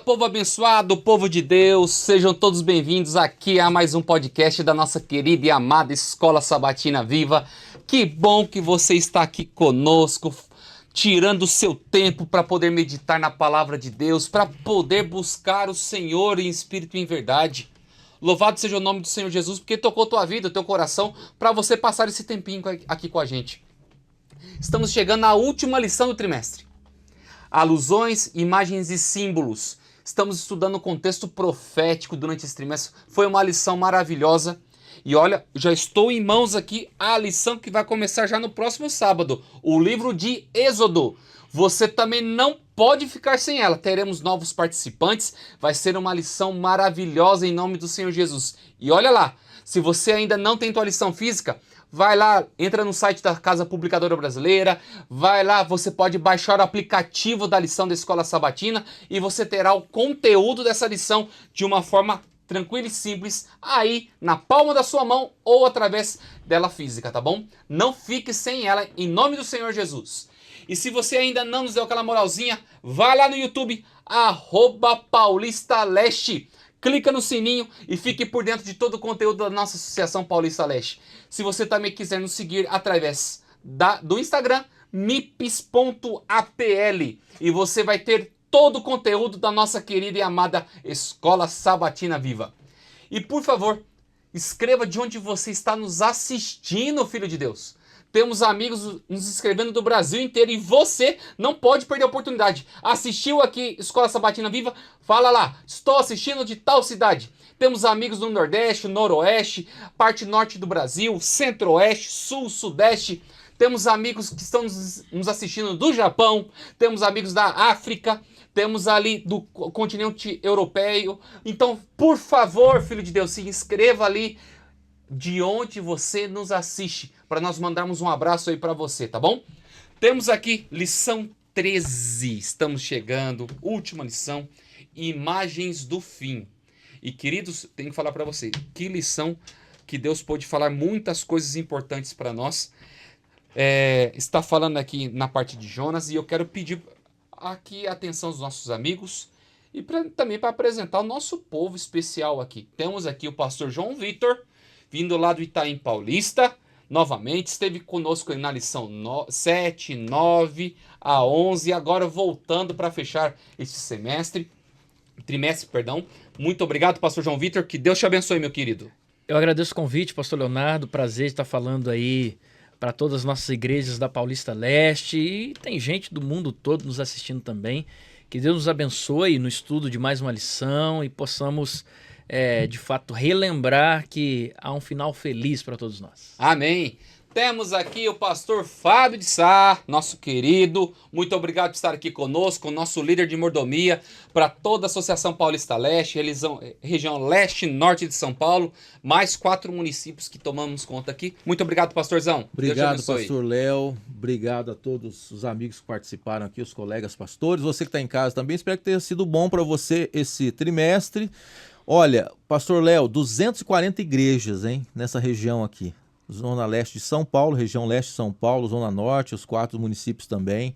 povo abençoado, povo de Deus, sejam todos bem-vindos aqui a mais um podcast da nossa querida e amada Escola Sabatina Viva. Que bom que você está aqui conosco, tirando o seu tempo para poder meditar na palavra de Deus, para poder buscar o Senhor em espírito e em verdade. Louvado seja o nome do Senhor Jesus, porque tocou tua vida, teu coração, para você passar esse tempinho aqui com a gente. Estamos chegando à última lição do trimestre. Alusões, imagens e símbolos. Estamos estudando o contexto profético durante esse trimestre. Foi uma lição maravilhosa. E olha, já estou em mãos aqui a lição que vai começar já no próximo sábado. O livro de Êxodo. Você também não pode ficar sem ela. Teremos novos participantes. Vai ser uma lição maravilhosa em nome do Senhor Jesus. E olha lá, se você ainda não tem tua lição física, vai lá, entra no site da Casa Publicadora Brasileira, vai lá, você pode baixar o aplicativo da lição da Escola Sabatina e você terá o conteúdo dessa lição de uma forma tranquila e simples, aí na palma da sua mão ou através dela física, tá bom? Não fique sem ela, em nome do Senhor Jesus. E se você ainda não nos deu aquela moralzinha, vai lá no YouTube, @PaulistaLeste. Clica no sininho e fique por dentro de todo o conteúdo da nossa Associação Paulista Leste. Se você também quiser nos seguir através do Instagram, mips.apl, e você vai ter todo o conteúdo da nossa querida e amada Escola Sabatina Viva. E por favor, escreva de onde você está nos assistindo, filho de Deus. Temos amigos nos inscrevendo do Brasil inteiro e você não pode perder a oportunidade. Assistiu aqui Escola Sabatina Viva? Fala lá, estou assistindo de tal cidade. Temos amigos do Nordeste, Noroeste, parte Norte do Brasil, Centro-Oeste, Sul, Sudeste. Temos amigos que estão nos assistindo do Japão, temos amigos da África, temos ali do continente europeu. Então, por favor, filho de Deus, se inscreva ali de onde você nos assiste, para nós mandarmos um abraço aí para você, tá bom? Temos aqui lição 13, estamos chegando, última lição, imagens do fim. E queridos, tenho que falar para você, que lição que Deus pôde falar muitas coisas importantes para nós. Está falando aqui na parte de Jonas, e eu quero pedir aqui a atenção dos nossos amigos e também para apresentar o nosso povo especial aqui. Temos aqui o pastor João Vitor, vindo lá do Itaim Paulista, novamente, esteve conosco na lição 7, 9, a 11, agora voltando para fechar este trimestre. Muito obrigado, pastor João Vitor, que Deus te abençoe, meu querido. Eu agradeço o convite, pastor Leonardo, prazer de estar falando aí para todas as nossas igrejas da Paulista Leste, e tem gente do mundo todo nos assistindo também. Que Deus nos abençoe no estudo de mais uma lição e possamos de fato relembrar que há um final feliz para todos nós. Amém. Temos aqui o pastor Fábio de Sá, nosso querido. Muito obrigado por estar aqui conosco, nosso líder de mordomia para toda a Associação Paulista Leste, região leste e norte de São Paulo, mais 4 municípios que tomamos conta aqui. Muito obrigado, pastorzão. Obrigado, pastor Léo. Obrigado a todos os amigos que participaram aqui, os colegas pastores. Você que está em casa também, espero que tenha sido bom para você esse trimestre. Olha, pastor Léo, 240 igrejas, hein, nessa região aqui. Zona Leste de São Paulo, região Leste de São Paulo, Zona Norte, os 4 municípios também.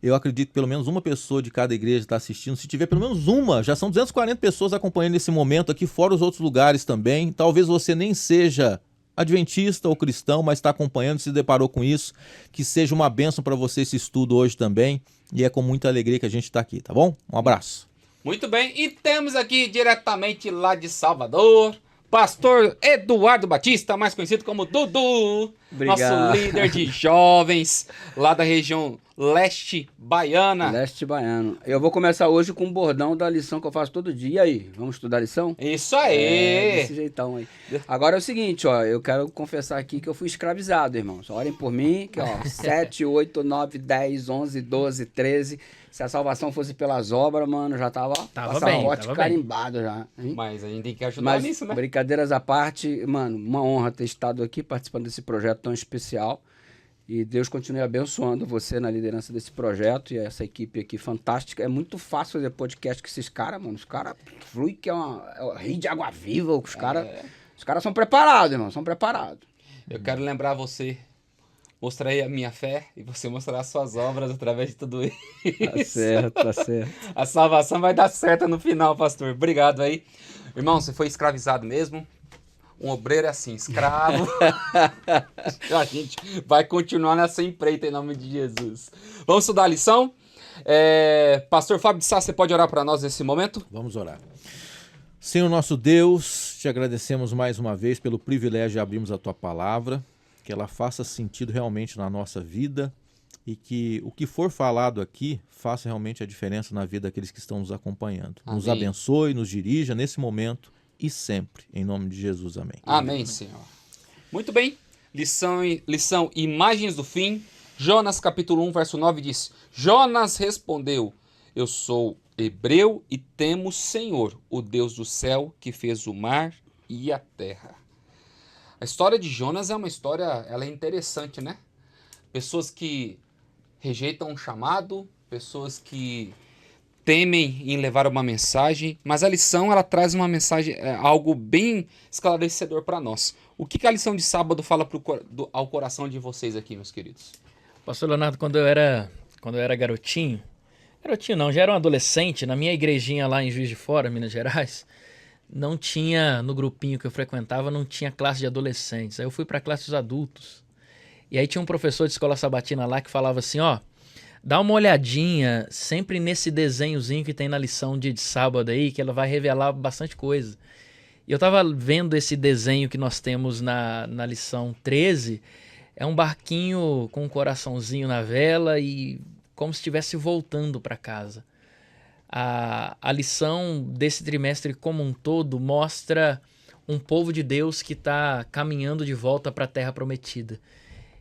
Eu acredito que pelo menos uma pessoa de cada igreja está assistindo. Se tiver pelo menos uma, já são 240 pessoas acompanhando esse momento aqui, fora os outros lugares também. Talvez você nem seja adventista ou cristão, mas está acompanhando, se deparou com isso. Que seja uma bênção para você esse estudo hoje também. E é com muita alegria que a gente está aqui, tá bom? Um abraço. Muito bem, e temos aqui diretamente lá de Salvador, pastor Eduardo Batista, mais conhecido como Dudu. Obrigado. Nosso líder de jovens lá da região leste baiana. Leste baiano. Eu vou começar hoje com um bordão da lição que eu faço todo dia. E aí, vamos estudar a lição? Isso aí! Desse jeitão aí. Agora é o seguinte, ó, eu quero confessar aqui que eu fui escravizado, irmãos. Orem por mim, que ó, 7, 8, 9, 10, 11, 12, 13... Se a salvação fosse pelas obras, mano, já tava passaporte carimbado já. Hein? Mas a gente tem que ajudar nisso, né? Brincadeiras à parte, mano, uma honra ter estado aqui participando desse projeto tão especial. E Deus continue abençoando você na liderança desse projeto e essa equipe aqui fantástica. É muito fácil fazer podcast com esses caras, mano. Os caras fluem que é um rio de água viva. Os caras são preparados, irmão, são preparados. Eu quero lembrar você, mostrarei a minha fé e você mostrará as suas obras através de tudo isso. Tá certo, tá certo. A salvação vai dar certo no final, pastor. Obrigado aí. Irmão, você foi escravizado mesmo? Um obreiro é assim, escravo. A gente vai continuar nessa empreita em nome de Jesus. Vamos estudar a lição? Pastor Fábio de Sá, você pode orar para nós nesse momento? Vamos orar. Senhor nosso Deus, te agradecemos mais uma vez pelo privilégio de abrirmos a Tua Palavra, que ela faça sentido realmente na nossa vida e que o que for falado aqui faça realmente a diferença na vida daqueles que estão nos acompanhando. Amém. Nos abençoe, nos dirija nesse momento e sempre. Em nome de Jesus, amém. Amém, Senhor. Muito bem. Lição Imagens do Fim. Jonas capítulo 1, verso 9 diz: Jonas respondeu: eu sou hebreu e temo o Senhor, o Deus do céu, que fez o mar e a terra. A história de Jonas é uma história, ela é interessante, né? Pessoas que rejeitam um chamado, pessoas que temem em levar uma mensagem, mas a lição ela traz uma mensagem, algo bem esclarecedor para nós. O que a lição de sábado fala ao coração de vocês aqui, meus queridos? Pastor Leonardo, quando eu era garotinho não, já era um adolescente, na minha igrejinha lá em Juiz de Fora, Minas Gerais, não tinha, no grupinho que eu frequentava, não tinha classe de adolescentes. Aí eu fui para a classe dos adultos. E aí tinha um professor de escola sabatina lá que falava assim, ó, dá uma olhadinha sempre nesse desenhozinho que tem na lição de sábado aí, que ela vai revelar bastante coisa. E eu tava vendo esse desenho que nós temos na lição 13, é um barquinho com um coraçãozinho na vela e como se estivesse voltando para casa. A lição desse trimestre como um todo mostra um povo de Deus que está caminhando de volta para a Terra Prometida.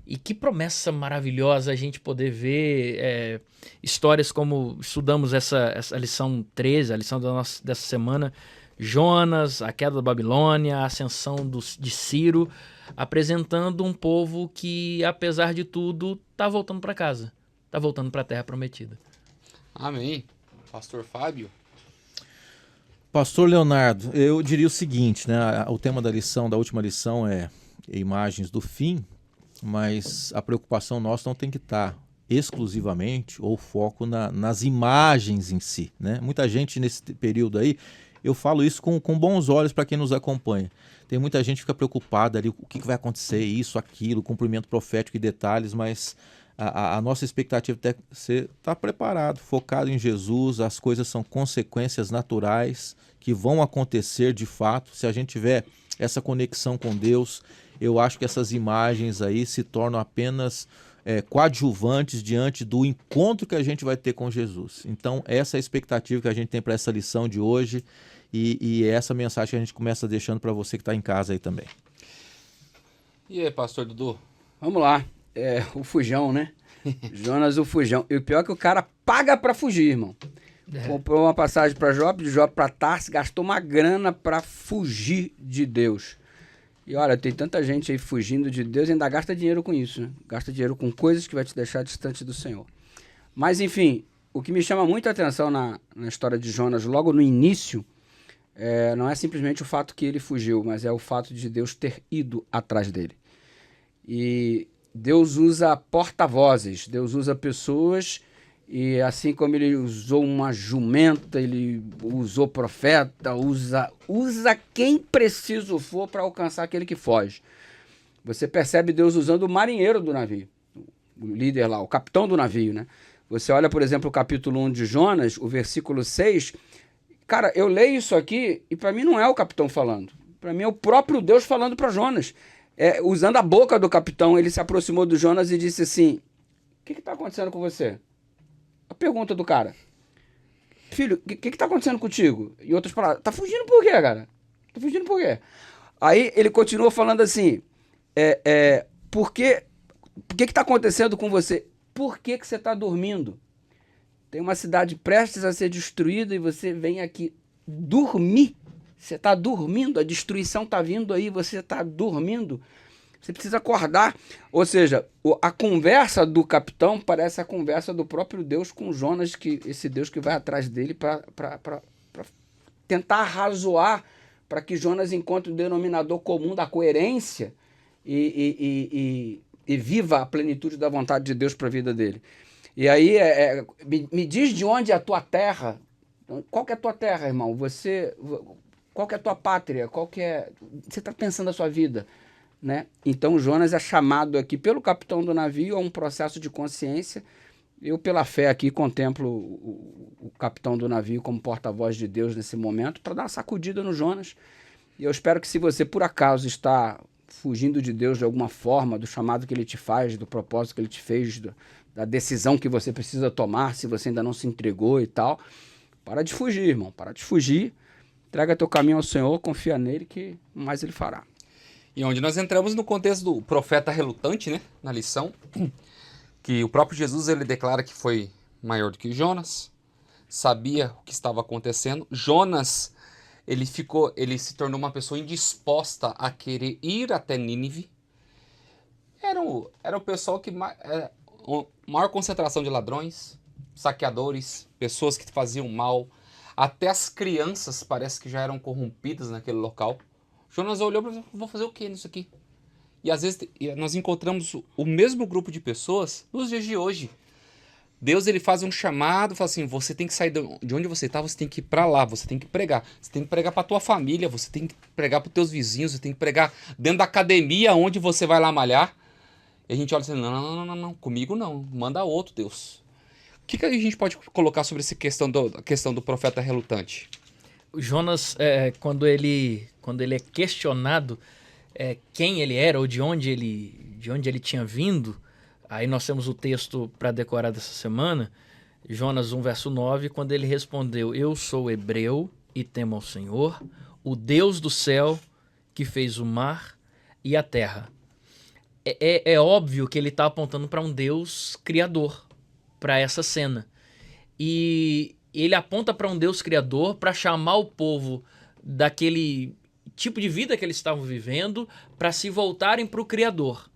E que promessa maravilhosa a gente poder ver histórias como estudamos essa lição 13, a lição dessa semana, Jonas, a queda da Babilônia, a ascensão de Ciro, apresentando um povo que, apesar de tudo, está voltando para casa, está voltando para a Terra Prometida. Amém. Pastor Fábio? Pastor Leonardo, eu diria o seguinte, né? O tema da última lição é imagens do fim, mas a preocupação nossa não tem que estar exclusivamente ou foco nas imagens em si, né? Muita gente nesse período aí, eu falo isso com bons olhos para quem nos acompanha. Tem muita gente que fica preocupada ali, o que vai acontecer, isso, aquilo, cumprimento profético e detalhes, mas a nossa expectativa é estar preparado, focado em Jesus. As coisas são consequências naturais que vão acontecer de fato. Se a gente tiver essa conexão com Deus, eu acho que essas imagens aí se tornam apenas coadjuvantes diante do encontro que a gente vai ter com Jesus. Então, essa é a expectativa que a gente tem para essa lição de hoje e é essa mensagem que a gente começa deixando para você que está em casa aí também. E aí, pastor Dudu? Vamos lá. O fujão, né? Jonas, o fujão. E o pior é que o cara paga pra fugir, irmão. Comprou uma passagem pra Jope, de Jope pra Tarsis, gastou uma grana pra fugir de Deus. E olha, tem tanta gente aí fugindo de Deus e ainda gasta dinheiro com isso, né? Gasta dinheiro com coisas que vai te deixar distante do Senhor. Mas enfim, o que me chama muita atenção na história de Jonas, logo no início, não é simplesmente o fato que ele fugiu, mas é o fato de Deus ter ido atrás dele. E Deus usa porta-vozes, Deus usa pessoas, e assim como ele usou uma jumenta, ele usou profeta, usa quem preciso for para alcançar aquele que foge. Você percebe Deus usando o marinheiro do navio, o líder lá, o capitão do navio, né? Você olha, por exemplo, o capítulo 1 de Jonas, o versículo 6, cara, eu leio isso aqui e para mim não é o capitão falando, para mim é o próprio Deus falando para Jonas. Usando a boca do capitão, ele se aproximou do Jonas e disse assim: o que está acontecendo com você? A pergunta do cara: filho, o que está acontecendo contigo? Em outras palavras, tá fugindo por quê, cara? Tá fugindo por quê? Aí ele continuou falando assim: por que está acontecendo com você? Por que você está dormindo? Tem uma cidade prestes a ser destruída e você vem aqui dormir. Você está dormindo, a destruição está vindo aí, você está dormindo. Você precisa acordar. Ou seja, a conversa do capitão parece a conversa do próprio Deus com Jonas, esse Deus que vai atrás dele para tentar arrazoar, para que Jonas encontre o denominador comum da coerência e e viva a plenitude da vontade de Deus para a vida dele. E aí, me diz de onde é a tua terra. Qual que é a tua terra, irmão? Qual que é a tua pátria? Você está pensando a sua vida, né? Então, Jonas é chamado aqui pelo capitão do navio a um processo de consciência. Eu, pela fé aqui, contemplo o capitão do navio como porta-voz de Deus nesse momento para dar uma sacudida no Jonas. E eu espero que, se você, por acaso, está fugindo de Deus de alguma forma, do chamado que ele te faz, do propósito que ele te fez, da decisão que você precisa tomar, se você ainda não se entregou e tal, para de fugir, irmão, para de fugir, entrega teu caminho ao Senhor, confia nele que mais ele fará. E onde nós entramos no contexto do profeta relutante, né, na lição, que o próprio Jesus ele declara que foi maior do que Jonas, sabia o que estava acontecendo. Jonas, ele se tornou uma pessoa indisposta a querer ir até Nínive. Era o pessoal que maior concentração de ladrões, saqueadores, pessoas que faziam mal. Até as crianças parece que já eram corrompidas naquele local. Jonas olhou e falou: vou fazer o que nisso aqui? E às vezes nós encontramos o mesmo grupo de pessoas nos dias de hoje. Deus ele faz um chamado, fala assim: você tem que sair de onde você está, você tem que ir para lá, você tem que pregar. Você tem que pregar para tua família, você tem que pregar para os teus vizinhos, você tem que pregar dentro da academia onde você vai lá malhar. E a gente olha assim: não, comigo não, manda outro, Deus. O que a gente pode colocar sobre essa questão do profeta relutante? O Jonas, quando ele é questionado quem ele era ou de onde ele tinha vindo, aí nós temos o texto para decorar dessa semana, Jonas 1, verso 9, quando ele respondeu: eu sou hebreu e temo ao Senhor, o Deus do céu que fez o mar e a terra. É óbvio que ele está apontando para um Deus criador, para essa cena. E ele aponta para um Deus criador para chamar o povo daquele tipo de vida que eles estavam vivendo para se voltarem para o Criador.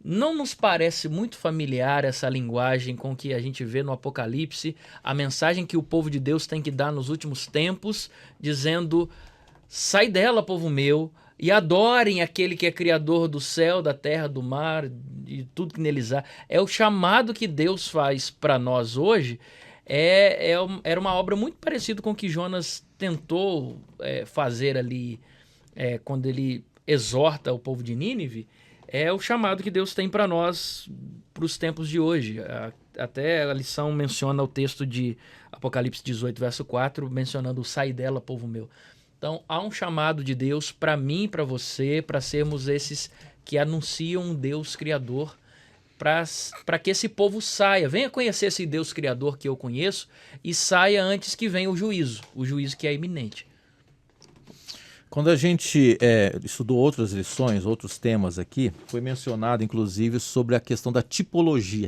Não nos parece muito familiar essa linguagem com que a gente vê no Apocalipse, a mensagem que o povo de Deus tem que dar nos últimos tempos, dizendo: sai dela, povo meu, e adorem aquele que é criador do céu, da terra, do mar e tudo que neles há. É o chamado que Deus faz para nós hoje. Era uma obra muito parecida com o que Jonas tentou fazer ali quando ele exorta o povo de Nínive. É o chamado que Deus tem para nós para os tempos de hoje. Até a lição menciona o texto de Apocalipse 18, verso 4, mencionando o sai dela, povo meu. Então, há um chamado de Deus para mim e para você, para sermos esses que anunciam um Deus criador, para que esse povo saia, venha conhecer esse Deus criador que eu conheço e saia antes que venha o juízo que é iminente. Quando a gente estudou outras lições, outros temas aqui, foi mencionado inclusive sobre a questão da tipologia,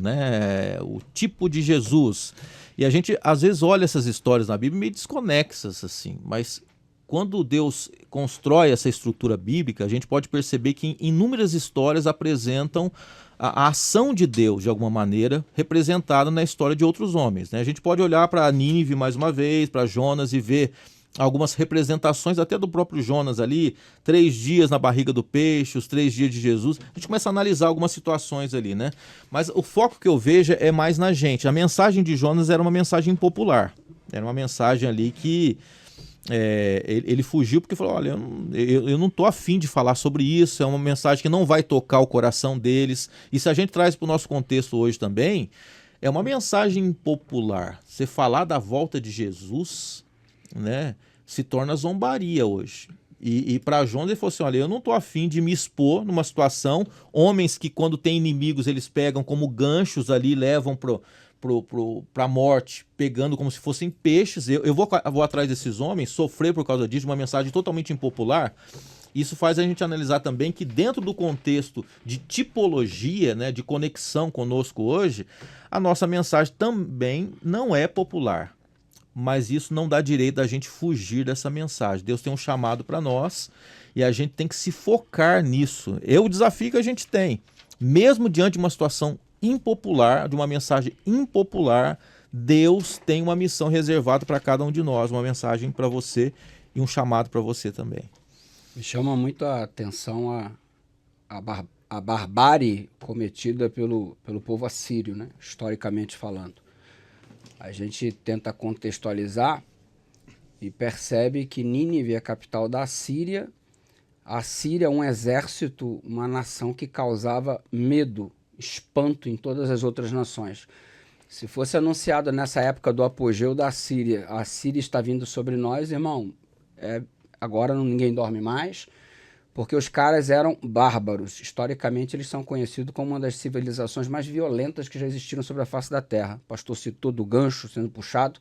né? O tipo de Jesus. E a gente às vezes olha essas histórias na Bíblia meio desconexas assim, mas quando Deus constrói essa estrutura bíblica, a gente pode perceber que inúmeras histórias apresentam a ação de Deus, de alguma maneira, representada na história de outros homens, né? A gente pode olhar para Nínive mais uma vez, para Jonas e ver algumas representações até do próprio Jonas ali, 3 dias na barriga do peixe, os 3 dias de Jesus. A gente começa a analisar algumas situações ali, né? Mas o foco que eu vejo é mais na gente. A mensagem de Jonas era uma mensagem impopular. Era uma mensagem ali que ele fugiu porque falou: olha, eu não estou afim de falar sobre isso, é uma mensagem que não vai tocar o coração deles. E se a gente traz para o nosso contexto hoje também, é uma mensagem impopular. Você falar da volta de Jesus, né, se torna zombaria hoje. E para Jonas ele falou assim: olha, eu não estou afim de me expor numa situação, homens que quando tem inimigos eles pegam como ganchos ali, levam para a morte, pegando como se fossem peixes. Eu vou atrás desses homens, sofrer por causa disso, uma mensagem totalmente impopular. Isso faz a gente analisar também que dentro do contexto de tipologia, né, de conexão conosco hoje, a nossa mensagem também não é popular. Mas isso não dá direito da gente fugir dessa mensagem. Deus tem um chamado para nós e a gente tem que se focar nisso. É o desafio que a gente tem. Mesmo diante de uma situação impopular, de uma mensagem impopular, Deus tem uma missão reservada para cada um de nós, uma mensagem para você e um chamado para você também. Me chama muito a atenção a a barbárie cometida pelo povo assírio, né? Historicamente falando. A gente tenta contextualizar e percebe que Nínive é a capital da Assíria. A Síria é um exército, uma nação que causava medo, espanto em todas as outras nações. Se fosse anunciado nessa época do apogeu da Síria, a Síria está vindo sobre nós, irmão, agora ninguém dorme mais, porque os caras eram bárbaros. Historicamente, eles são conhecidos como uma das civilizações mais violentas que já existiram sobre a face da Terra. O pastor citou do gancho sendo puxado.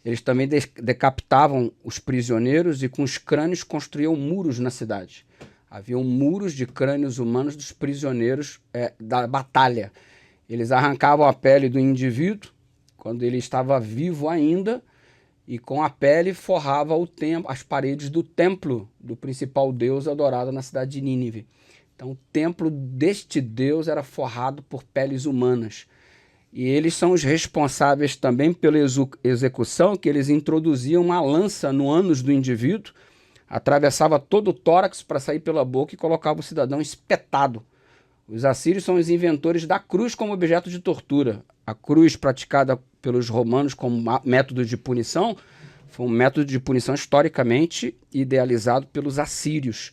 Eles também decapitavam os prisioneiros e com os crânios construíam muros na cidade. Haviam muros de crânios humanos dos prisioneiros da batalha. Eles arrancavam a pele do indivíduo quando ele estava vivo ainda e com a pele forrava as paredes do templo do principal deus adorado na cidade de Nínive. Então o templo deste deus era forrado por peles humanas. E eles são os responsáveis também pela execução, que eles introduziam uma lança no ânus do indivíduo, atravessava todo o tórax para sair pela boca e colocava o cidadão espetado. Os assírios são os inventores da cruz como objeto de tortura. A cruz praticada pelos romanos como método de punição foi um método de punição historicamente idealizado pelos assírios.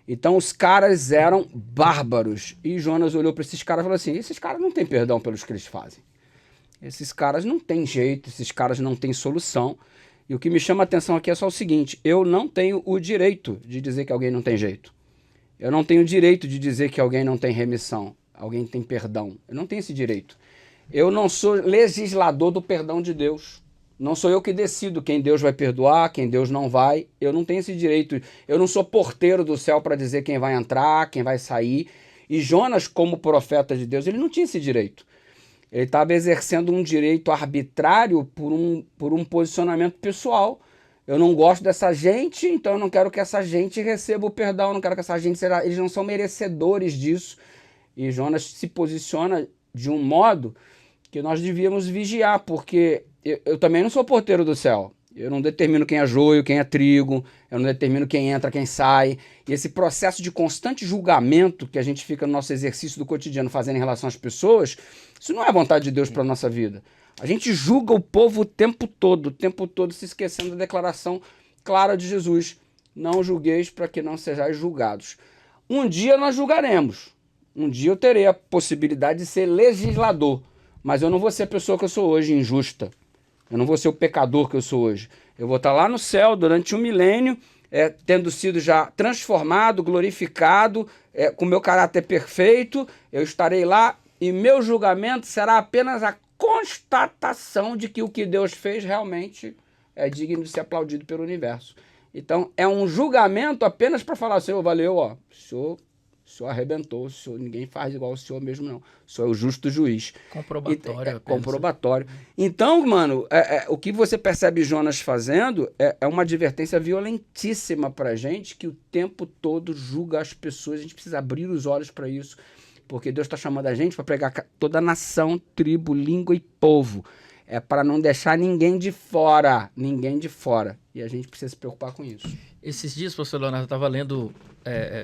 Então os caras eram bárbaros. E Jonas olhou para esses caras e falou assim, esses caras não têm perdão pelos que eles fazem. Esses caras não têm jeito, esses caras não têm solução. E o que me chama a atenção aqui é só o seguinte, eu não tenho o direito de dizer que alguém não tem jeito. Eu não tenho o direito de dizer que alguém não tem remissão, alguém tem perdão. Eu não tenho esse direito. Eu não sou legislador do perdão de Deus. Não sou eu que decido quem Deus vai perdoar, quem Deus não vai. Eu não tenho esse direito. Eu não sou porteiro do céu para dizer quem vai entrar, quem vai sair. E Jonas, como profeta de Deus, ele não tinha esse direito. Ele estava exercendo um direito arbitrário por um posicionamento pessoal. Eu não gosto dessa gente, então eu não quero que essa gente receba o perdão, eu não quero que essa gente seja... Eles não são merecedores disso. E Jonas se posiciona de um modo que nós devíamos vigiar, porque eu também não sou porteiro do céu. Eu não determino quem é joio, quem é trigo, eu não determino quem entra, quem sai. E esse processo de constante julgamento que a gente fica no nosso exercício do cotidiano fazendo em relação às pessoas, isso não é a vontade de Deus para a nossa vida. A gente julga o povo o tempo todo se esquecendo da declaração clara de Jesus. Não julgueis para que não sejais julgados. Um dia nós julgaremos. Um dia eu terei a possibilidade de ser legislador. Mas eu não vou ser a pessoa que eu sou hoje, injusta. Eu não vou ser o pecador que eu sou hoje. Eu vou estar lá no céu durante 1 milênio, tendo sido já transformado, glorificado, com meu caráter perfeito. Eu estarei lá e meu julgamento será apenas a constatação de que o que Deus fez realmente é digno de ser aplaudido pelo universo. Então, é um julgamento apenas para falar, Senhor, valeu, ó, o senhor arrebentou, ninguém faz igual o senhor mesmo, não. O senhor é o justo juiz. Comprobatório. Comprobatório. Então, mano, o que você percebe Jonas fazendo é uma advertência violentíssima pra gente, que o tempo todo julga as pessoas. A gente precisa abrir os olhos para isso. Porque Deus está chamando a gente para pregar toda a nação, tribo, língua e povo. É para não deixar ninguém de fora. Ninguém de fora. E a gente precisa se preocupar com isso. Esses dias, pastor Leonardo, eu estava lendo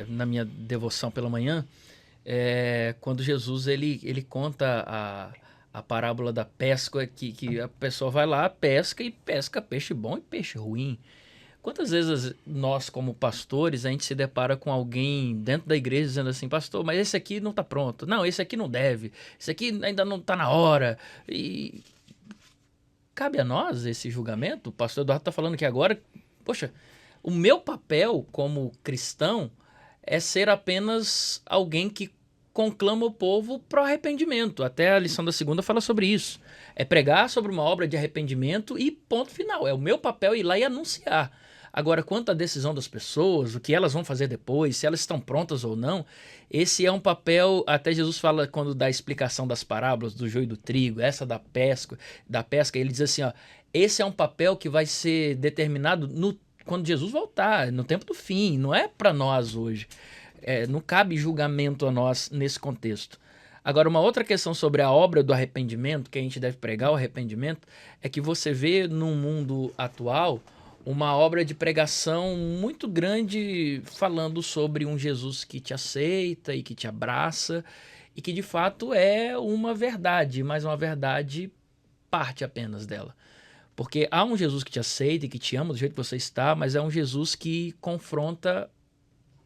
na minha devoção pela manhã, quando Jesus ele conta a parábola da pesca, que a pessoa vai lá, pesca e pesca peixe bom e peixe ruim. Quantas vezes nós, como pastores, a gente se depara com alguém dentro da igreja dizendo assim, pastor, mas esse aqui não está pronto. Não, esse aqui não deve. Esse aqui ainda não está na hora. E cabe a nós esse julgamento? O pastor Eduardo está falando que agora, poxa, o meu papel como cristão é ser apenas alguém que conclama o povo para o arrependimento. Até a lição da segunda fala sobre isso. É pregar sobre uma obra de arrependimento e ponto final. É o meu papel ir lá e anunciar. Agora, quanto à decisão das pessoas, o que elas vão fazer depois, se elas estão prontas ou não, esse é um papel, até Jesus fala quando dá a explicação das parábolas do joio e do trigo, essa da pesca, ele diz assim, ó, esse é um papel que vai ser determinado quando Jesus voltar, no tempo do fim, não é para nós hoje. Não cabe julgamento a nós nesse contexto. Agora, uma outra questão sobre a obra do arrependimento, que a gente deve pregar o arrependimento, é que você vê num mundo atual uma obra de pregação muito grande falando sobre um Jesus que te aceita e que te abraça e que de fato é uma verdade, mas uma verdade parte apenas dela. Porque há um Jesus que te aceita e que te ama do jeito que você está, mas é um Jesus que confronta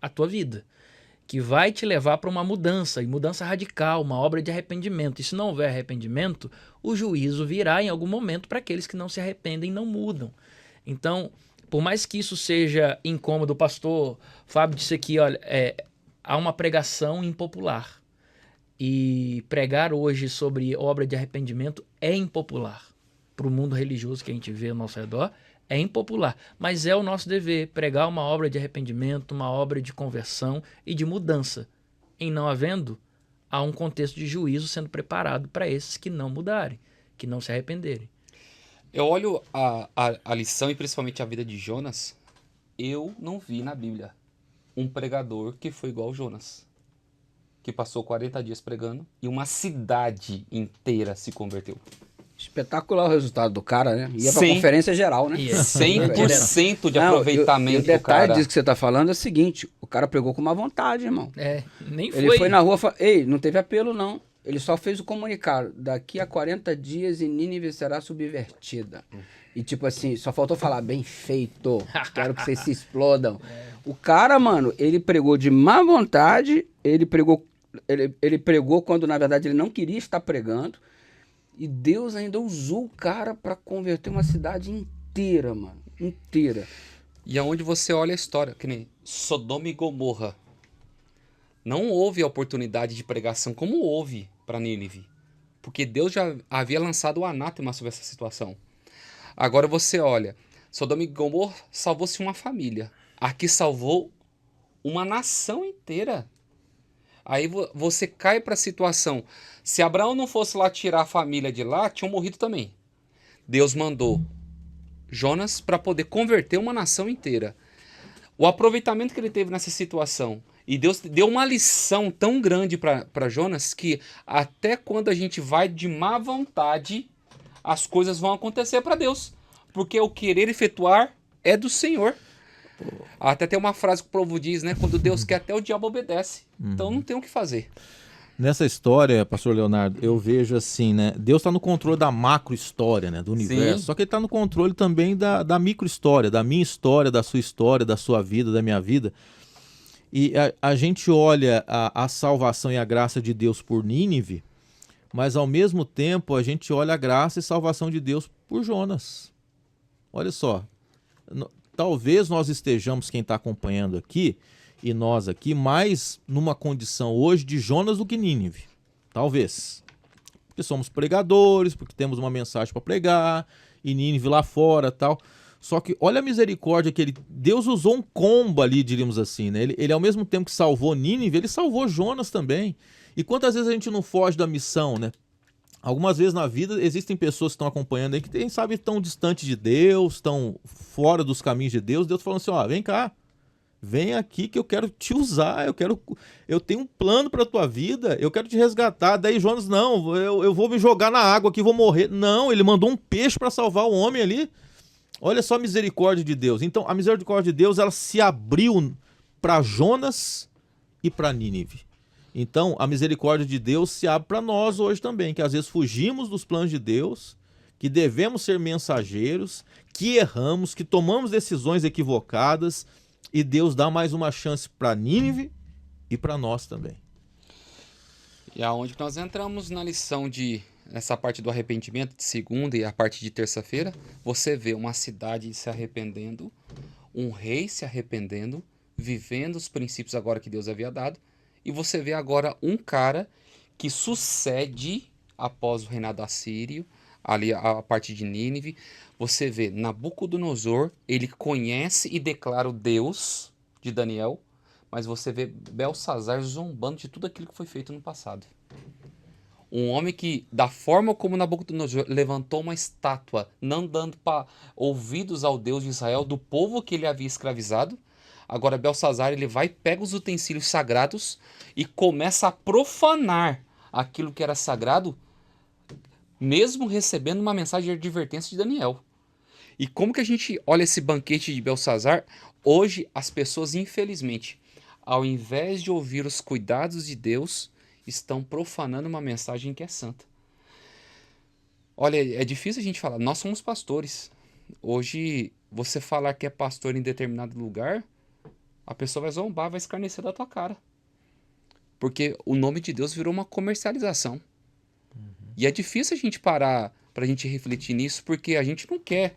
a tua vida, que vai te levar para uma mudança, e mudança radical, uma obra de arrependimento. E se não houver arrependimento, o juízo virá em algum momento para aqueles que não se arrependem e não mudam. Então, por mais que isso seja incômodo, o pastor Fábio disse aqui, olha, há uma pregação impopular. E pregar hoje sobre obra de arrependimento é impopular. Para o mundo religioso que a gente vê ao nosso redor, é impopular. Mas é o nosso dever pregar uma obra de arrependimento, uma obra de conversão e de mudança. Em não havendo, há um contexto de juízo sendo preparado para esses que não mudarem, que não se arrependerem. Eu olho a lição e principalmente a vida de Jonas, eu não vi na Bíblia um pregador que foi igual Jonas, que passou 40 dias pregando e uma cidade inteira se converteu. Espetacular o resultado do cara, né? Ia pra Sim. conferência geral, né? 100% de aproveitamento E o do detalhe cara. disso que você tá falando é o seguinte, o cara pregou com má vontade, irmão. Nem Ele foi na rua e falou, ei, não teve apelo não. Ele só fez o comunicado, daqui a 40 dias e Nínive será subvertida. E tipo assim, só faltou falar, bem feito, quero que vocês se explodam. O cara, mano, ele pregou de má vontade, ele pregou quando na verdade ele não queria estar pregando. E Deus ainda usou o cara pra converter uma cidade inteira, mano. Inteira. E aonde você olha a história, que nem Sodoma e Gomorra. Não houve a oportunidade de pregação como houve para Nínive. Porque Deus já havia lançado o anátema sobre essa situação. Agora você olha, Sodoma e Gomorra salvou-se uma família. Aqui salvou uma nação inteira. Aí você cai para a situação. Se Abraão não fosse lá tirar a família de lá, tinham morrido também. Deus mandou Jonas para poder converter uma nação inteira. O aproveitamento que ele teve nessa situação. E Deus deu uma lição tão grande para Jonas que até quando a gente vai de má vontade, as coisas vão acontecer para Deus. Porque o querer efetuar é do Senhor. Até tem uma frase que o povo diz, né? Quando Deus quer, até o diabo obedece. Então não tem o que fazer. Nessa história, pastor Leonardo, eu vejo assim, né? Deus está no controle da macro história, né? Do universo. Sim. Só que ele está no controle também da micro história, da minha história, da sua vida, da minha vida. E a gente olha a salvação e a graça de Deus por Nínive, mas ao mesmo tempo a gente olha a graça e salvação de Deus por Jonas. Olha só, talvez nós estejamos, quem está acompanhando aqui, e nós aqui, mais numa condição hoje de Jonas do que Nínive. Talvez. Porque somos pregadores, porque temos uma mensagem para pregar, e Nínive lá fora tal. Só que olha a misericórdia que Deus usou um combo ali, diríamos assim, né? Ele ao mesmo tempo que salvou Nínive, ele salvou Jonas também. E quantas vezes a gente não foge da missão, né? Algumas vezes na vida existem pessoas que estão acompanhando aí que, quem sabe, estão distantes de Deus, estão fora dos caminhos de Deus. Deus falando assim, ó, vem cá, vem aqui que eu quero te usar, eu tenho um plano para tua vida, eu quero te resgatar. Daí Jonas, não, eu vou me jogar na água aqui, vou morrer. Não, ele mandou um peixe para salvar o homem ali. Olha só a misericórdia de Deus. Então, a misericórdia de Deus, ela se abriu para Jonas e para Nínive. Então, a misericórdia de Deus se abre para nós hoje também, que às vezes fugimos dos planos de Deus, que devemos ser mensageiros, que erramos, que tomamos decisões equivocadas, e Deus dá mais uma chance para Nínive e para nós também. E aonde nós entramos na lição de essa parte do arrependimento de segunda e a parte de terça-feira, você vê uma cidade se arrependendo, um rei se arrependendo, vivendo os princípios agora que Deus havia dado, e você vê agora um cara que sucede após o reinado assírio, ali a parte de Nínive. Você vê Nabucodonosor, ele conhece e declara o Deus de Daniel, mas você vê Belsazar zombando de tudo aquilo que foi feito no passado. Um homem que, da forma como Nabucodonosor levantou uma estátua, não dando ouvidos ao Deus de Israel, do povo que ele havia escravizado, agora Belsazar, ele vai, pega os utensílios sagrados e começa a profanar aquilo que era sagrado, mesmo recebendo uma mensagem de advertência de Daniel. E como que a gente olha esse banquete de Belsazar? Hoje, as pessoas, infelizmente, ao invés de ouvir os cuidados de Deus, estão profanando uma mensagem que é santa. Olha, é difícil a gente falar. Nós somos pastores. Hoje, você falar que é pastor em determinado lugar, a pessoa vai zombar, vai escarnecer da tua cara. Porque o nome de Deus virou uma comercialização. E é difícil a gente parar pra gente refletir nisso, porque a gente não quer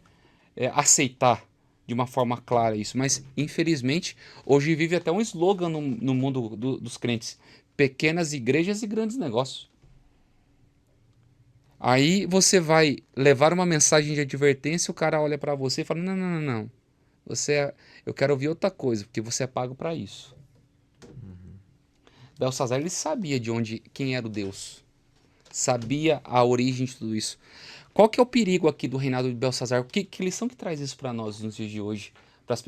aceitar de uma forma clara isso. Mas, infelizmente, hoje vive até um slogan no mundo dos crentes. Pequenas igrejas e grandes negócios. Aí você vai levar uma mensagem de advertência, o cara olha pra você e fala, não. Eu quero ouvir outra coisa, porque você é pago pra isso. Belsazar, ele sabia quem era o Deus. Sabia a origem de tudo isso. Qual que é o perigo aqui do reinado de Belsazar? Que lição que traz isso para nós nos dias de hoje?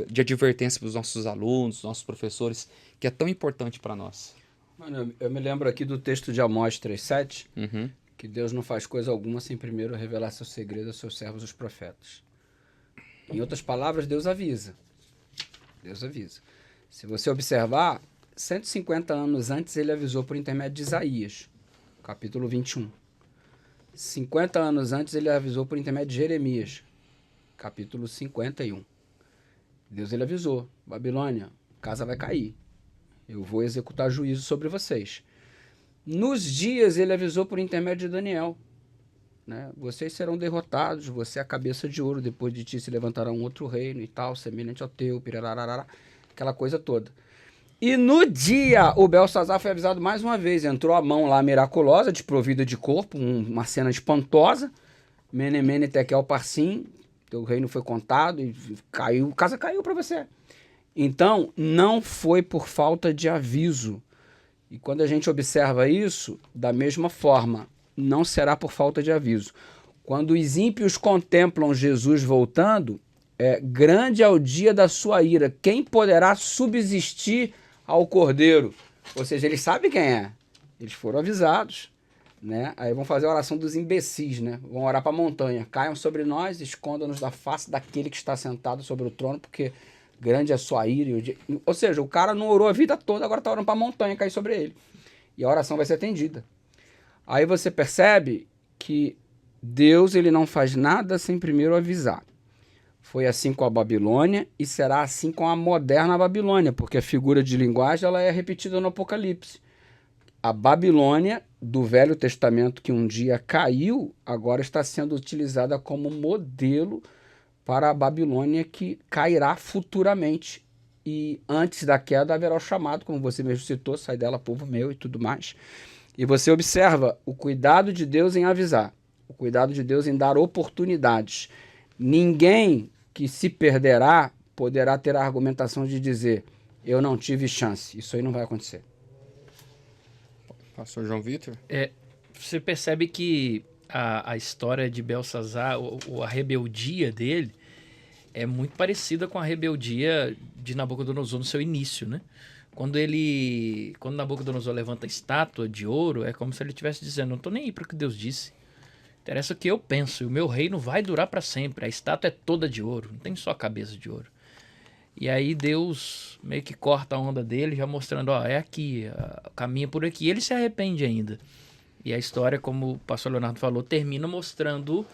De advertência para os nossos alunos, nossos professores, que é tão importante para nós. Mano, eu me lembro aqui do texto de Amós 3,7, que Deus não faz coisa alguma sem primeiro revelar seu segredo aos seus servos, os profetas. Em outras palavras, Deus avisa. Deus avisa. Se você observar, 150 anos antes ele avisou por intermédio de Isaías, capítulo 21. 50 anos antes ele avisou por intermédio de Jeremias, capítulo 51. Deus ele avisou, Babilônia, casa vai cair. Eu vou executar juízo sobre vocês. Nos dias ele avisou por intermédio de Daniel, né? Vocês serão derrotados, você é a cabeça de ouro, depois de ti se levantará um outro reino e tal, semelhante ao teu, pirararara, aquela coisa toda. E no dia, o Belsazar foi avisado mais uma vez. Entrou a mão lá miraculosa, desprovida de corpo, uma cena espantosa. Mene, mene, tekel, parsim. Teu reino foi contado e caiu. Casa caiu para você. Então, não foi por falta de aviso. E quando a gente observa isso, da mesma forma, não será por falta de aviso. Quando os ímpios contemplam Jesus voltando, grande é o dia da sua ira. Quem poderá subsistir ao Cordeiro? Ou seja, eles sabem quem é. Eles foram avisados, né? Aí vão fazer a oração dos imbecis, né? Vão orar para a montanha. Caiam sobre nós, escondam-nos da face daquele que está sentado sobre o trono, porque grande é a sua ira. Ou seja, o cara não orou a vida toda, agora está orando para a montanha cair sobre ele. E a oração vai ser atendida. Aí você percebe que Deus ele não faz nada sem primeiro avisar. Foi assim com a Babilônia e será assim com a moderna Babilônia, porque a figura de linguagem ela é repetida no Apocalipse. A Babilônia do Velho Testamento, que um dia caiu, agora está sendo utilizada como modelo para a Babilônia que cairá futuramente. E antes da queda haverá o chamado, como você mesmo citou, sai dela, povo meu e tudo mais. E você observa o cuidado de Deus em avisar, o cuidado de Deus em dar oportunidades. Ninguém que se perderá poderá ter a argumentação de dizer, eu não tive chance. Isso aí não vai acontecer. Pastor João Vitor? Você percebe que a história de Belsazar, a rebeldia dele, é muito parecida com a rebeldia de Nabucodonosor no seu início, né? Quando Nabucodonosor levanta a estátua de ouro, é como se ele estivesse dizendo, não estou nem aí para o que Deus disse. Interessa o que eu penso, e o meu reino vai durar para sempre. A estátua é toda de ouro, não tem só a cabeça de ouro. E aí Deus meio que corta a onda dele, já mostrando, é aqui, caminha por aqui. E ele se arrepende ainda. E a história, como o pastor Leonardo falou, termina mostrando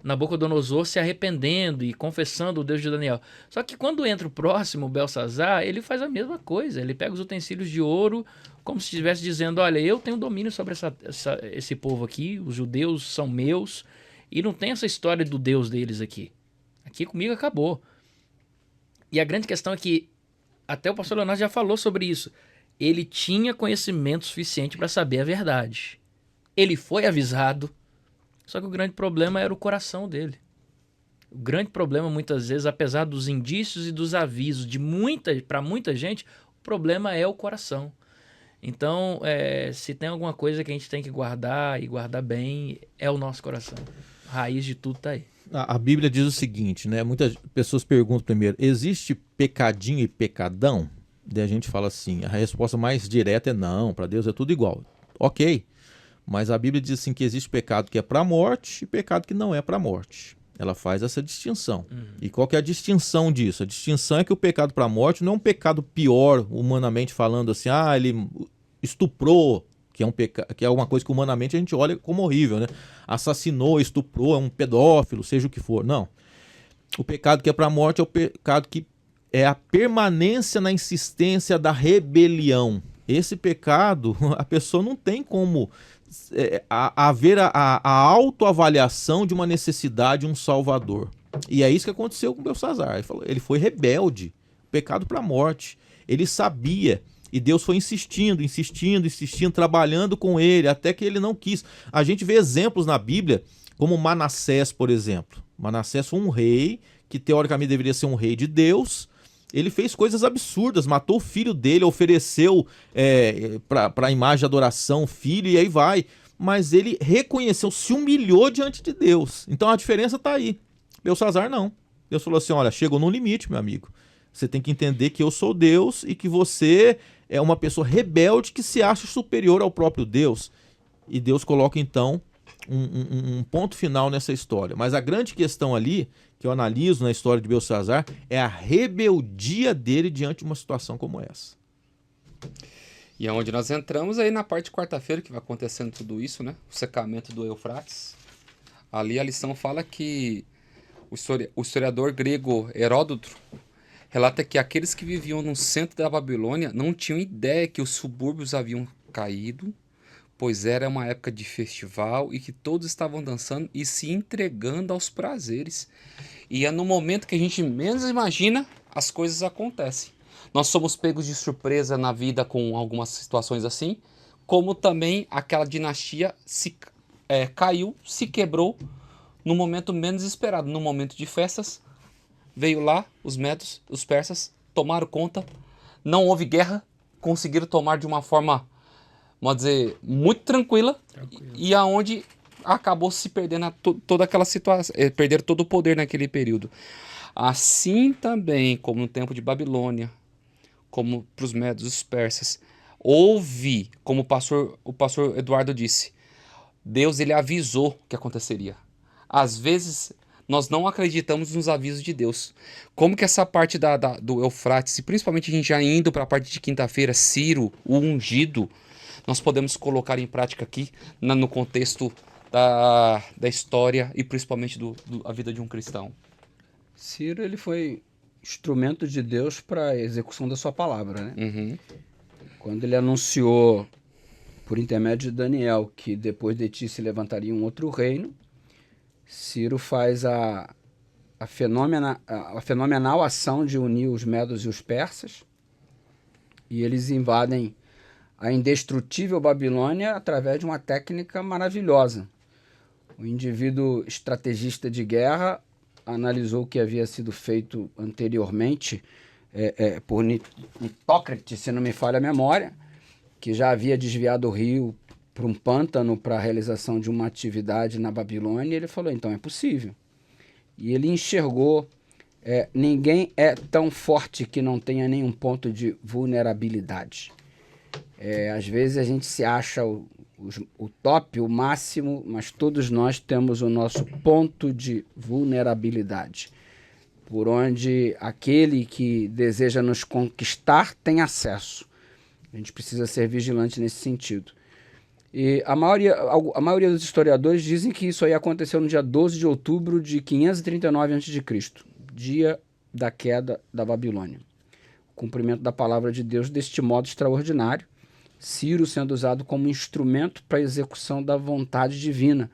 Nabucodonosor se arrependendo e confessando o Deus de Daniel. Só que quando entra o próximo, Belsazar, ele faz a mesma coisa. Ele pega os utensílios de ouro, como se estivesse dizendo, olha, eu tenho domínio sobre esse povo aqui, os judeus são meus, e não tem essa história do Deus deles aqui. Aqui comigo acabou. E a grande questão é que, até o pastor Leonardo já falou sobre isso, ele tinha conhecimento suficiente para saber a verdade. Ele foi avisado, só que o grande problema era o coração dele. O grande problema, muitas vezes, apesar dos indícios e dos avisos para muita gente, o problema é o coração. Então, se tem alguma coisa que a gente tem que guardar e guardar bem, é o nosso coração. A raiz de tudo está aí. A Bíblia diz o seguinte, né? Muitas pessoas perguntam primeiro, existe pecadinho e pecadão? Daí a gente fala assim, a resposta mais direta é não, para Deus é tudo igual. Ok, mas a Bíblia diz assim que existe pecado que é para a morte e pecado que não é para a morte. Ela faz essa distinção. E qual que é a distinção disso? A distinção é que o pecado para a morte não é um pecado pior, humanamente falando assim, ele estuprou, que é uma coisa que humanamente a gente olha como horrível, né? Assassinou, estuprou, é um pedófilo, seja o que for. Não. O pecado que é para a morte é o pecado que é a permanência na insistência da rebelião. Esse pecado, a pessoa não tem como haver a autoavaliação de uma necessidade de um salvador. E é isso que aconteceu com Belsazar. Ele foi rebelde, pecado para a morte. Ele sabia, e Deus foi insistindo, trabalhando com ele, até que ele não quis. A gente vê exemplos na Bíblia, como Manassés, por exemplo. Manassés foi um rei, que teoricamente deveria ser um rei de Deus. Ele fez coisas absurdas, matou o filho dele, ofereceu para a imagem de adoração o filho, e aí vai. Mas ele reconheceu, se humilhou diante de Deus. Então a diferença está aí. Belsazar não. Deus falou assim, olha, chegou no limite, meu amigo. Você tem que entender que eu sou Deus e que você é uma pessoa rebelde que se acha superior ao próprio Deus. E Deus coloca então um ponto final nessa história. Mas a grande questão ali, que eu analiso na história de Belsazar, é a rebeldia dele diante de uma situação como essa. E é onde nós entramos aí na parte de quarta-feira, que vai acontecendo tudo isso, né? O secamento do Eufrates. Ali a lição fala que o historiador grego Heródoto relata que aqueles que viviam no centro da Babilônia não tinham ideia que os subúrbios haviam caído, pois era uma época de festival e que todos estavam dançando e se entregando aos prazeres. E é no momento que a gente menos imagina, as coisas acontecem. Nós somos pegos de surpresa na vida com algumas situações assim, como também aquela dinastia caiu, se quebrou no momento menos esperado. No momento de festas, veio lá os medos, os persas, tomaram conta, não houve guerra, conseguiram tomar de uma forma, vamos dizer, muito tranquila. E aonde acabou se perdendo toda aquela situação, perder todo o poder naquele período. Assim também, como no tempo de Babilônia, como para os medos, os persas, houve, como o pastor Eduardo disse, Deus ele avisou que aconteceria. Às vezes nós não acreditamos nos avisos de Deus. Como que essa parte do Eufrates, e principalmente a gente já indo para a parte de quinta-feira, Ciro, o ungido, nós podemos colocar em prática aqui no contexto da história e principalmente da vida de um cristão. Ciro ele foi instrumento de Deus para a execução da sua palavra, né? Uhum. Quando ele anunciou, por intermédio de Daniel, que depois de ti se levantaria um outro reino, Ciro faz a fenomenal ação de unir os medos e os persas, e eles invadem a indestrutível Babilônia através de uma técnica maravilhosa. O indivíduo estrategista de guerra analisou o que havia sido feito anteriormente por Nitócrates, se não me falha a memória, que já havia desviado o rio para um pântano para a realização de uma atividade na Babilônia, e ele falou, então é possível. E ele enxergou, ninguém é tão forte que não tenha nenhum ponto de vulnerabilidade. Às vezes a gente se acha o top, o máximo, mas todos nós temos o nosso ponto de vulnerabilidade, por onde aquele que deseja nos conquistar tem acesso. A gente precisa ser vigilante nesse sentido. E a maioria dos historiadores dizem que isso aí aconteceu no dia 12 de outubro de 539 a.C., dia da queda da Babilônia. O cumprimento da palavra de Deus deste modo extraordinário, Ciro sendo usado como instrumento para a execução da vontade divina.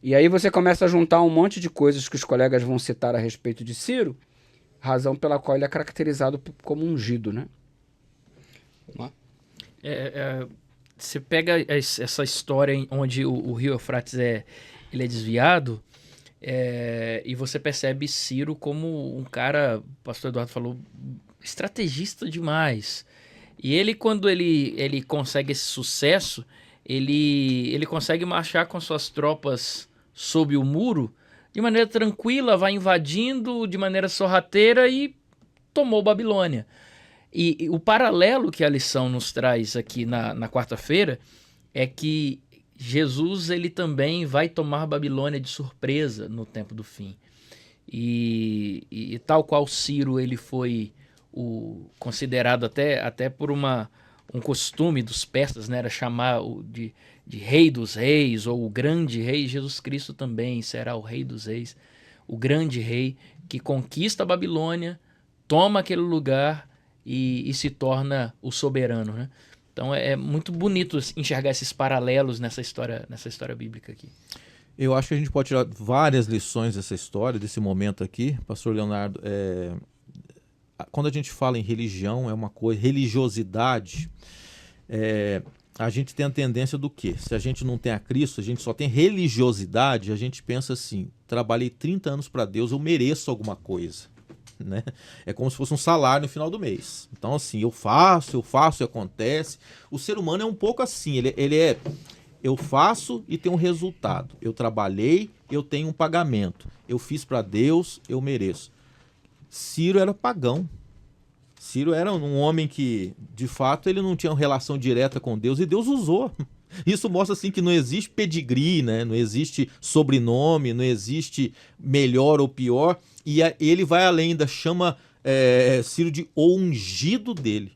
E aí você começa a juntar um monte de coisas que os colegas vão citar a respeito de Ciro, razão pela qual ele é caracterizado como ungido, né? Você pega essa história onde o rio Eufrates ele é desviado, e você percebe Ciro como um cara, o pastor Eduardo falou, estrategista demais. E ele, quando ele consegue esse sucesso, ele consegue marchar com suas tropas sob o muro de maneira tranquila, vai invadindo de maneira sorrateira e tomou Babilônia. E o paralelo que a lição nos traz aqui na quarta-feira é que Jesus ele também vai tomar Babilônia de surpresa no tempo do fim. E tal qual Ciro, ele foi considerado até por um costume dos persas, né, era chamar de rei dos reis, ou o grande rei. Jesus Cristo também será o rei dos reis, o grande rei que conquista a Babilônia, toma aquele lugar e se torna o soberano, né? Então é muito bonito enxergar esses paralelos nessa história bíblica aqui. Eu acho que a gente pode tirar várias lições dessa história, desse momento aqui. Pastor Leonardo, quando a gente fala em religião, é uma coisa, religiosidade, a gente tem a tendência do quê? Se a gente não tem a Cristo, a gente só tem religiosidade, a gente pensa assim, trabalhei 30 anos para Deus, eu mereço alguma coisa, né? É como se fosse um salário no final do mês. Então assim, eu faço e acontece. O ser humano é um pouco assim, eu faço e tenho um resultado. Eu trabalhei, eu tenho um pagamento. Eu fiz para Deus, eu mereço. Ciro era pagão. Ciro era um homem que, de fato, ele não tinha uma relação direta com Deus e Deus usou. Isso mostra assim que não existe pedigree, né? Não existe sobrenome, não existe melhor ou pior. E ele vai além, ainda chama Ciro de o ungido dele.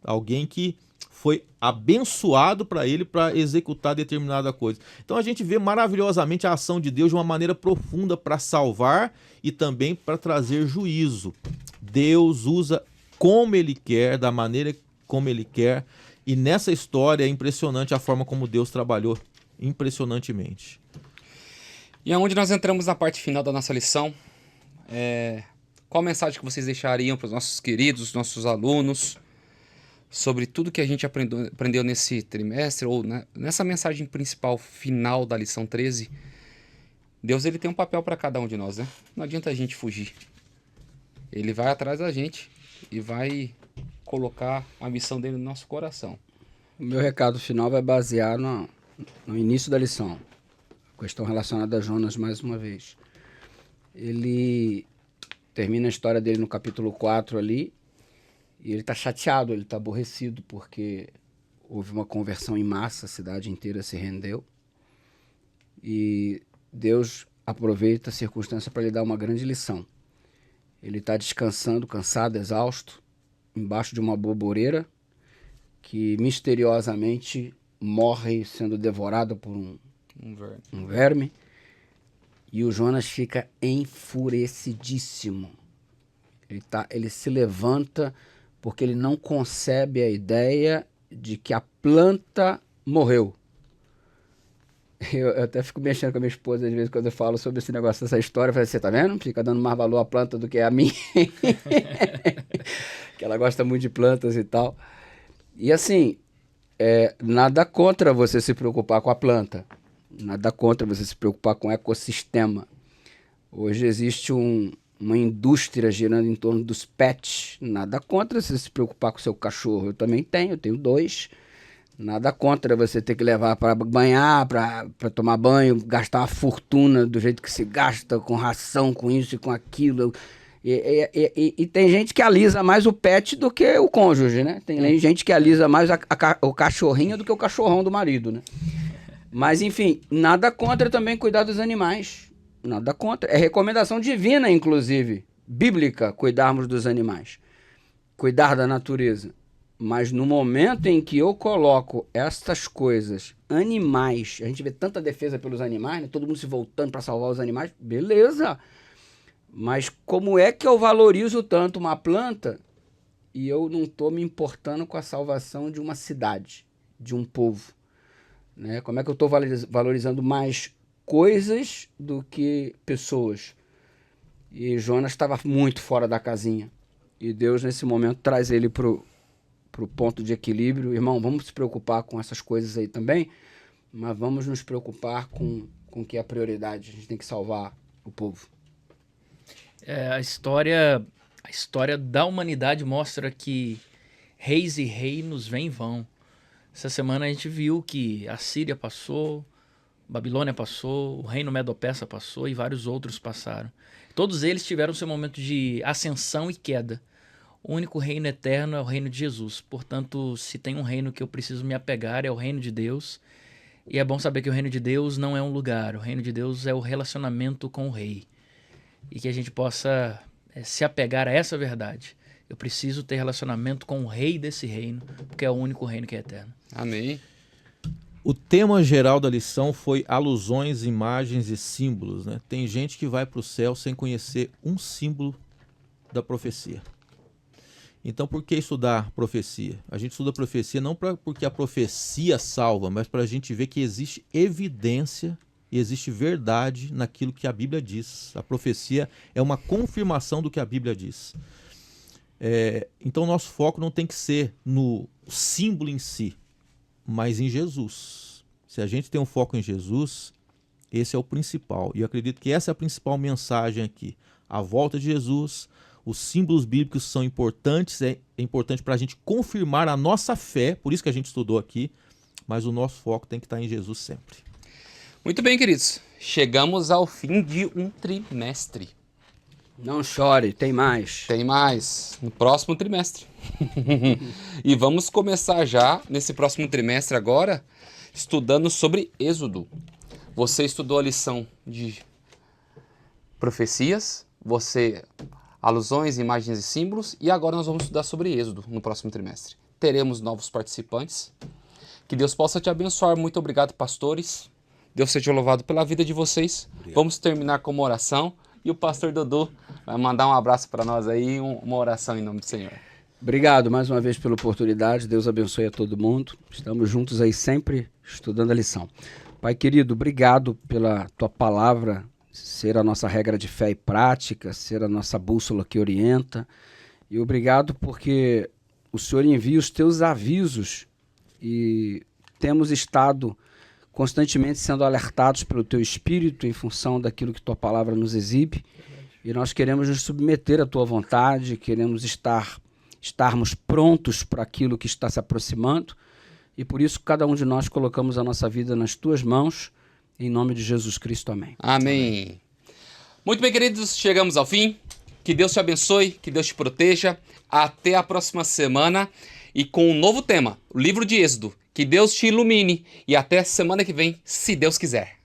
Alguém que foi abençoado para ele para executar determinada coisa. Então a gente vê maravilhosamente a ação de Deus de uma maneira profunda para salvar e também para trazer juízo. Deus usa como Ele quer, da maneira como Ele quer, e nessa história é impressionante a forma como Deus trabalhou, impressionantemente. E aonde nós entramos na parte final da nossa lição, qual mensagem que vocês deixariam para os nossos queridos, nossos alunos, sobre tudo que a gente aprendeu nesse trimestre, ou nessa mensagem principal final da lição 13? Deus, ele tem um papel para cada um de nós, né? Não adianta a gente fugir. Ele vai atrás da gente e vai colocar a missão dele no nosso coração. O meu recado final vai basear no início da lição. Questão relacionada a Jonas mais uma vez. Ele termina a história dele no capítulo 4 ali, e ele está chateado, ele está aborrecido, porque houve uma conversão em massa, a cidade inteira se rendeu. E Deus aproveita a circunstância para lhe dar uma grande lição. Ele está descansando, cansado, exausto, embaixo de uma boboreira, que misteriosamente morre sendo devorada por um verme. E o Jonas fica enfurecidíssimo. Ele se levanta porque ele não concebe a ideia de que a planta morreu. Eu até fico mexendo com a minha esposa às vezes quando eu falo sobre esse negócio, dessa história. Eu falo, você tá vendo? Fica dando mais valor à planta do que a mim. Que ela gosta muito de plantas e tal. E assim, nada contra você se preocupar com a planta. Nada contra você se preocupar com o ecossistema. Hoje existe uma indústria girando em torno dos pets. Nada contra você se preocupar com o seu cachorro. Eu também tenho 2. Nada contra você ter que levar para banhar, para tomar banho, gastar uma fortuna do jeito que se gasta, com ração, com isso e com aquilo. E tem gente que alisa mais o pet do que o cônjuge, né? Tem gente que alisa mais o cachorrinho do que o cachorrão do marido, né? Mas, enfim, nada contra também cuidar dos animais. Nada contra. É recomendação divina, inclusive, bíblica, cuidarmos dos animais. Cuidar da natureza. Mas no momento em que eu coloco estas coisas, animais, a gente vê tanta defesa pelos animais, né? Todo mundo se voltando para salvar os animais, beleza. Mas como é que eu valorizo tanto uma planta e eu não estou me importando com a salvação de uma cidade, de um povo? Né? Como é que eu estou valorizando mais coisas do que pessoas? E Jonas estava muito fora da casinha. E Deus, nesse momento, traz ele para o ponto de equilíbrio. Irmão, vamos se preocupar com essas coisas aí também, mas vamos nos preocupar com o que é a prioridade. A gente tem que salvar o povo. A história da humanidade mostra que reis e reinos vêm e vão. Essa semana a gente viu que a Síria passou, Babilônia passou, o reino Medo-Persa passou e vários outros passaram. Todos eles tiveram seu momento de ascensão e queda. O único reino eterno é o reino de Jesus. Portanto, se tem um reino que eu preciso me apegar, é o reino de Deus. E é bom saber que o reino de Deus não é um lugar. O reino de Deus é o relacionamento com o rei. e que a gente possa se apegar a essa verdade. Eu preciso ter relacionamento com o rei desse reino, porque é o único reino que é eterno. Amém. O tema geral da lição foi alusões, imagens e símbolos, né? Tem gente que vai para o céu sem conhecer um símbolo da profecia. Então, por que estudar profecia? A gente estuda profecia não porque a profecia salva, mas para a gente ver que existe evidência e existe verdade naquilo que a Bíblia diz. A profecia é uma confirmação do que a Bíblia diz. Então, nosso foco não tem que ser no símbolo em si, mas em Jesus. Se a gente tem um foco em Jesus, esse é o principal. E eu acredito que essa é a principal mensagem aqui. A volta de Jesus, os símbolos bíblicos são importantes, é importante para a gente confirmar a nossa fé, por isso que a gente estudou aqui, mas o nosso foco tem que estar em Jesus sempre. Muito bem, queridos. Chegamos ao fim de um trimestre. Não chore, tem mais. Tem mais no próximo trimestre. E vamos começar já nesse próximo trimestre agora, estudando sobre Êxodo. Você estudou a lição de profecias, alusões, imagens e símbolos, e agora nós vamos estudar sobre Êxodo no próximo trimestre. Teremos novos participantes. Que Deus possa te abençoar. Muito obrigado, pastores. Deus seja louvado pela vida de vocês. Obrigado. Vamos terminar com uma oração. E o pastor Dudu vai mandar um abraço para nós aí, uma oração em nome do Senhor. Obrigado mais uma vez pela oportunidade. Deus abençoe a todo mundo. Estamos juntos aí sempre estudando a lição. Pai querido, obrigado pela tua palavra ser a nossa regra de fé e prática, ser a nossa bússola que orienta. E obrigado porque o Senhor envia os teus avisos e temos estado constantemente sendo alertados pelo teu Espírito em função daquilo que tua palavra nos exibe. E nós queremos nos submeter à tua vontade, queremos estarmos prontos para aquilo que está se aproximando. E por isso cada um de nós colocamos a nossa vida nas tuas mãos, em nome de Jesus Cristo. Amém. Amém. Muito bem, queridos, chegamos ao fim. Que Deus te abençoe, que Deus te proteja. Até a próxima semana e com um novo tema, o livro de Êxodo. Que Deus te ilumine e até semana que vem, se Deus quiser.